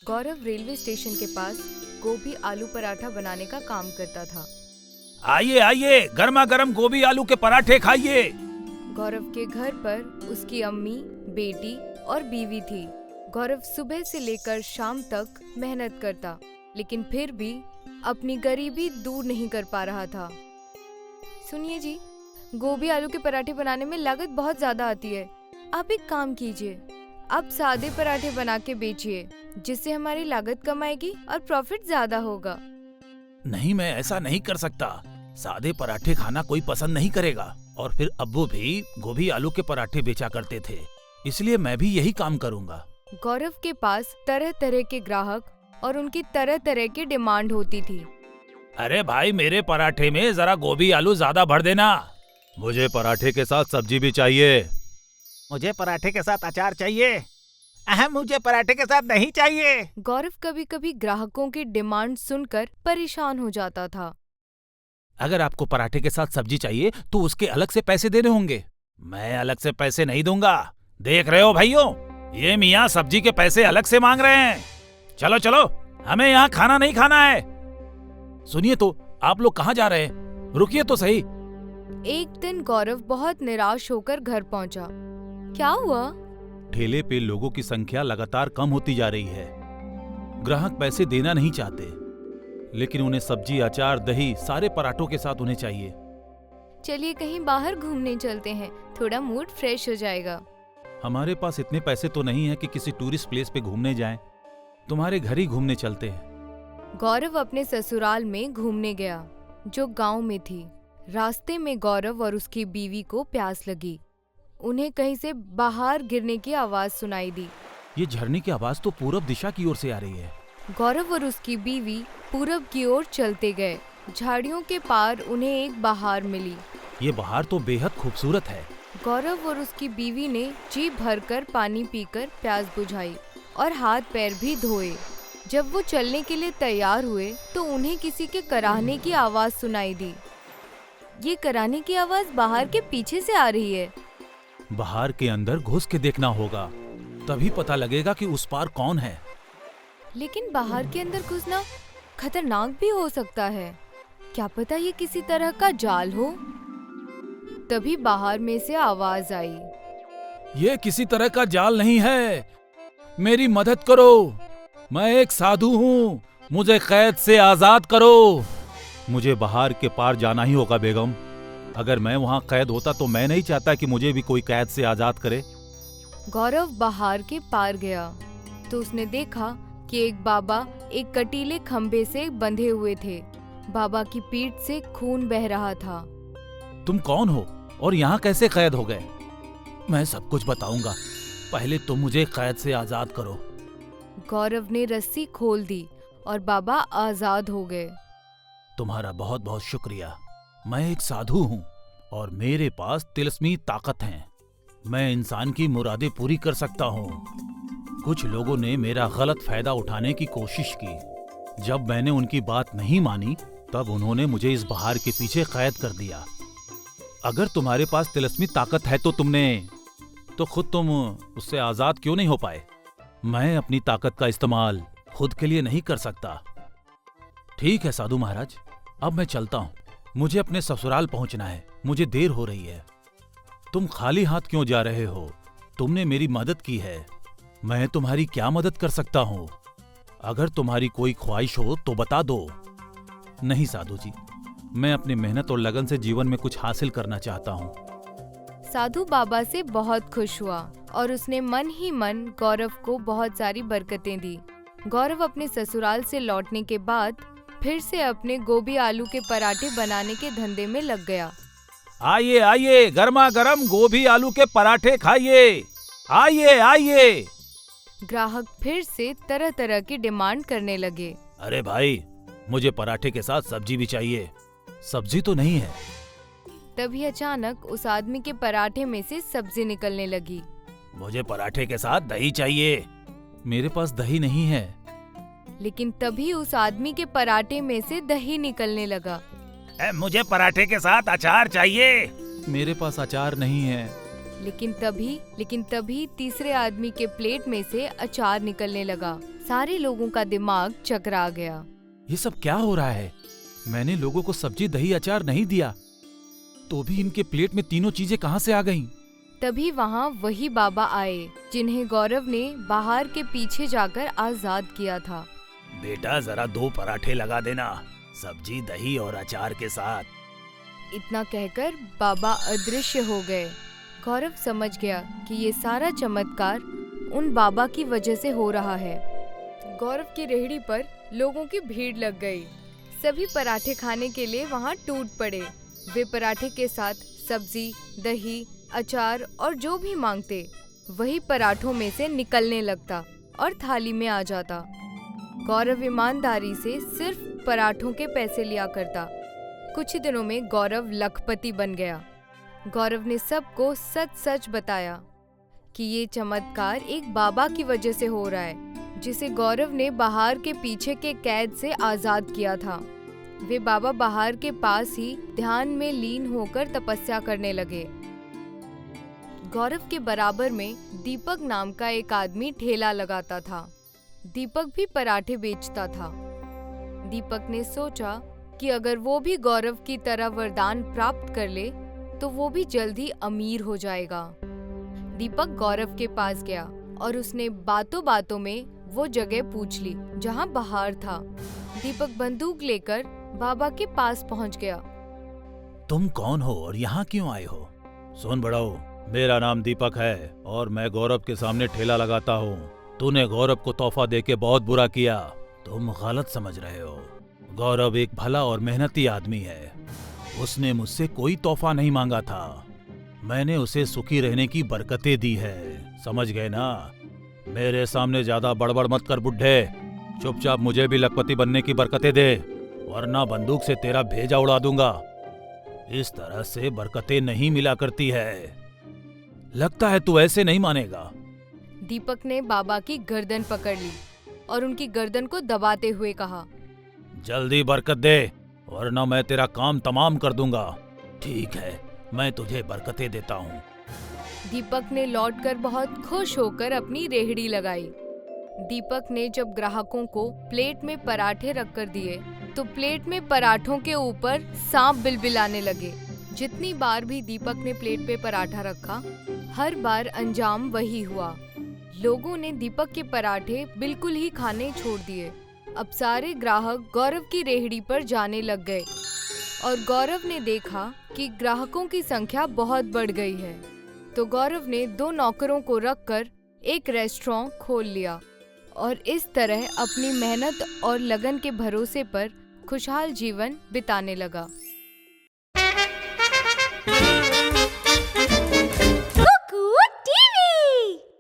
गौरव railway station के पास गोभी आलू पराठा बनाने का काम करता था। आइए आइए, गर्मा गर्म गोभी आलू के पराठे खाइए। गौरव के घर पर उसकी अम्मी, बेटी और बीवी थी। गौरव सुबह से लेकर शाम तक मेहनत करता, लेकिन फिर भी अपनी गरीबी दूर नहीं कर पा रहा था। सुनिए जी, गोभी आलू के पराठे बनाने में लागत बहुत ज्यादा आती है। आप एक काम कीजिए, आप सादे पराठे बना के बेचिए, जिससे हमारी लागत कम आएगी और प्रॉफिट ज्यादा होगा। नहीं, मैं ऐसा नहीं कर सकता। सादे पराठे खाना कोई पसंद नहीं करेगा। और फिर अब्बू भी गोभी आलू के पराठे बेचा करते थे, इसलिए मैं भी यही काम करूंगा। गौरव के पास तरह तरह के ग्राहक और उनकी तरह तरह की डिमांड होती थी। अरे भाई, मेरे पराठे में जरा गोभी आलू ज्यादा भर देना। मुझे पराठे के साथ सब्जी भी चाहिए। मुझे पराठे के साथ अचार चाहिए। मुझे पराठे के साथ नहीं चाहिए। गौरव कभी कभी ग्राहकों की डिमांड सुनकर परेशान हो जाता था। अगर आपको पराठे के साथ सब्जी चाहिए तो उसके अलग से पैसे देने होंगे। मैं अलग से पैसे नहीं दूंगा। देख रहे हो भाइयों, ये मियाँ सब्जी के पैसे अलग से मांग रहे हैं। चलो चलो, हमें यहाँ खाना नहीं खाना है। सुनिए तो, आप लोग कहाँ जा रहे हैं? रुकिए तो सही। एक दिन गौरव बहुत निराश होकर घर पहुंचा। क्या हुआ? ठेले पे लोगों की संख्या लगातार कम होती जा रही है। ग्राहक पैसे देना नहीं चाहते, लेकिन उन्हें सब्जी, अचार, दही सारे पराठों के साथ उन्हें चाहिए। चलिए कहीं बाहर घूमने चलते हैं, थोड़ा मूड फ्रेश हो जाएगा। हमारे पास इतने पैसे तो नहीं है कि किसी टूरिस्ट प्लेस पे घूमने जाएं। तुम्हारे घर ही घूमने चलते हैं। गौरव अपने ससुराल में घूमने गया, जो गांव में थी। रास्ते में गौरव और उसकी बीवी को प्यास लगी। उन्हें कहीं से बाहर गिरने की आवाज सुनाई दी। ये झरने की आवाज तो पूरब दिशा की ओर से आ रही है। गौरव और उसकी बीवी पूरब की ओर चलते गए। झाड़ियों के पार उन्हें एक बहार मिली। ये बहार तो बेहद खूबसूरत है। गौरव और उसकी बीवी ने जी भरकर पानी पीकर प्यास बुझाई और हाथ पैर भी धोए। जब वो चलने के लिए तैयार हुए तो उन्हें किसी के कराहने की आवाज सुनाई दी। ये कराहने की आवाज बहार के पीछे से आ रही है। बहार के अंदर घुस के देखना होगा, तभी पता लगेगा कि उस पार कौन है। लेकिन बाहर के अंदर घुसना खतरनाक भी हो सकता है। क्या पता ये किसी तरह का जाल हो। तभी बाहर में से आवाज आई, ये किसी तरह का जाल नहीं है। मेरी मदद करो, मैं एक साधु हूँ, मुझे कैद से आजाद करो। मुझे बहार के पार जाना ही होगा बेगम। अगर मैं वहाँ कैद होता तो मैं नहीं चाहता कि मुझे भी कोई कैद से आजाद करे। गौरव बहार के पार गया तो उसने देखा कि एक बाबा एक कटीले खंबे से बंधे हुए थे। बाबा की पीठ से खून बह रहा था। तुम कौन हो और यहाँ कैसे कैद हो गए? मैं सब कुछ बताऊंगा, पहले तुम मुझे कैद से आजाद करो। गौरव ने रस्सी खोल दी और बाबा आजाद हो गए। तुम्हारा बहुत बहुत शुक्रिया। मैं एक साधु हूँ और मेरे पास तिलस्मी ताकत है। मैं इंसान की मुरादें पूरी कर सकता हूँ। कुछ लोगों ने मेरा गलत फायदा उठाने की कोशिश की। जब मैंने उनकी बात नहीं मानी, तब उन्होंने मुझे इस बहार के पीछे कैद कर दिया। अगर तुम्हारे पास तिलस्मी ताकत है तो खुद तुम उससे आजाद क्यों नहीं हो पाए? मैं अपनी ताकत का इस्तेमाल खुद के लिए नहीं कर सकता। ठीक है साधु महाराज, अब मैं चलता हूँ। मुझे अपने ससुराल पहुंचना है, मुझे देर हो रही है। तुम खाली हाथ क्यों जा रहे हो? तुमने मेरी मदद की है, मैं तुम्हारी क्या मदद कर सकता हूँ? अगर तुम्हारी कोई ख्वाहिश हो तो बता दो। नहीं साधु जी, मैं अपनी मेहनत और लगन से जीवन में कुछ हासिल करना चाहता हूँ। साधु बाबा से बहुत खुश हुआ और उसने मन ही मन गौरव को बहुत सारी बरकतें दी। गौरव अपने ससुराल से लौटने के बाद फिर से अपने गोभी आलू के पराठे बनाने के धंधे में लग गया। आइए आइए, गर्मा गर्म गोभी आलू के पराठे खाइए। आइए आइए। ग्राहक फिर से तरह तरह की डिमांड करने लगे। अरे भाई, मुझे पराठे के साथ सब्जी भी चाहिए। सब्जी तो नहीं है। तभी अचानक उस आदमी के पराठे में से सब्जी निकलने लगी। मुझे पराठे के साथ दही चाहिए। मेरे पास दही नहीं है। लेकिन तभी उस आदमी के पराठे में से दही निकलने लगा। मुझे पराठे के साथ अचार चाहिए। मेरे पास अचार नहीं है। लेकिन तभी तीसरे आदमी के प्लेट में से अचार निकलने लगा। सारे लोगों का दिमाग चकरा गया। ये सब क्या हो रहा है? मैंने लोगों को सब्जी, दही, अचार नहीं दिया, तो भी इनके प्लेट में तीनों चीजें कहाँ से आ गईं? तभी वहाँ वही बाबा आए जिन्हें गौरव ने बाहर के पीछे जाकर आजाद किया था। बेटा, जरा 2 पराठे लगा देना, सब्जी, दही और अचार के साथ। इतना कहकर बाबा अदृश्य हो गए। गौरव समझ गया कि ये सारा चमत्कार उन बाबा की वजह से हो रहा है। गौरव की रेहड़ी पर लोगों की भीड़ लग गई। सभी पराठे खाने के लिए वहाँ टूट पड़े। वे पराठे के साथ सब्जी, दही, अचार और जो भी मांगते वही पराठों में से निकलने लगता और थाली में आ जाता। गौरव ईमानदारी से सिर्फ पराठों के पैसे लिया करता। कुछ ही दिनों में गौरव लखपति बन गया। गौरव ने सबको सच सच बताया कि ये चमत्कार एक बाबा की वजह से हो रहा है, जिसे गौरव ने बाहर के पीछे के कैद से आजाद किया था। वे बाबा बाहर के पास ही ध्यान में लीन होकर तपस्या करने लगे। गौरव के बराबर में दीपक नाम का एक आदमी ठेला लगाता था। दीपक भी पराठे बेचता था। दीपक ने सोचा कि अगर वो भी गौरव की तरह वरदान प्राप्त कर ले तो वो भी जल्दी अमीर हो जाएगा। दीपक गौरव के पास गया और उसने बातों बातों में वो जगह पूछ ली जहाँ बाहर था। दीपक बंदूक लेकर बाबा के पास पहुँच गया। तुम कौन हो और यहाँ क्यों आए हो? सुन बड़ाओ, मेरा नाम दीपक है और मैं गौरव के सामने ठेला लगाता हूँ। तूने गौरव को तोहफा देके बहुत बुरा किया। तुम गलत समझ रहे हो। गौरव एक भला और मेहनती आदमी है। उसने मुझसे कोई तोहफा नहीं मांगा था। मैंने उसे सुखी रहने की बरकतें दी है। समझ गए ना? मेरे सामने ज्यादा बड़बड़ मत कर बुड्ढे। चुपचाप मुझे भी लखपति बनने की बरकतें दे, वरना बंदूक से तेरा भेजा उड़ा दूंगा। इस तरह से बरकतें नहीं मिला करती है। लगता है तू ऐसे नहीं मानेगा। दीपक ने बाबा की गर्दन पकड़ ली और उनकी गर्दन को दबाते हुए कहा, जल्दी बरकत दे, वरना मैं तेरा काम तमाम कर दूंगा। ठीक है, मैं तुझे बरकतें देता हूँ। दीपक ने लौटकर बहुत खुश होकर अपनी रेहड़ी लगाई। दीपक ने जब ग्राहकों को प्लेट में पराठे रखकर दिए तो प्लेट में पराठों के ऊपर सांप बिलबिलाने लगे। जितनी बार भी दीपक ने प्लेट पे पराठा रखा, हर बार अंजाम वही हुआ। लोगों ने दीपक के पराठे बिल्कुल ही खाने छोड़ दिए। अब सारे ग्राहक गौरव की रेहड़ी पर जाने लग गए और गौरव ने देखा कि ग्राहकों की संख्या बहुत बढ़ गई है। तो गौरव ने 2 नौकरों को रखकर एक रेस्टोरेंट खोल लिया और इस तरह अपनी मेहनत और लगन के भरोसे पर खुशहाल जीवन बिताने लगा।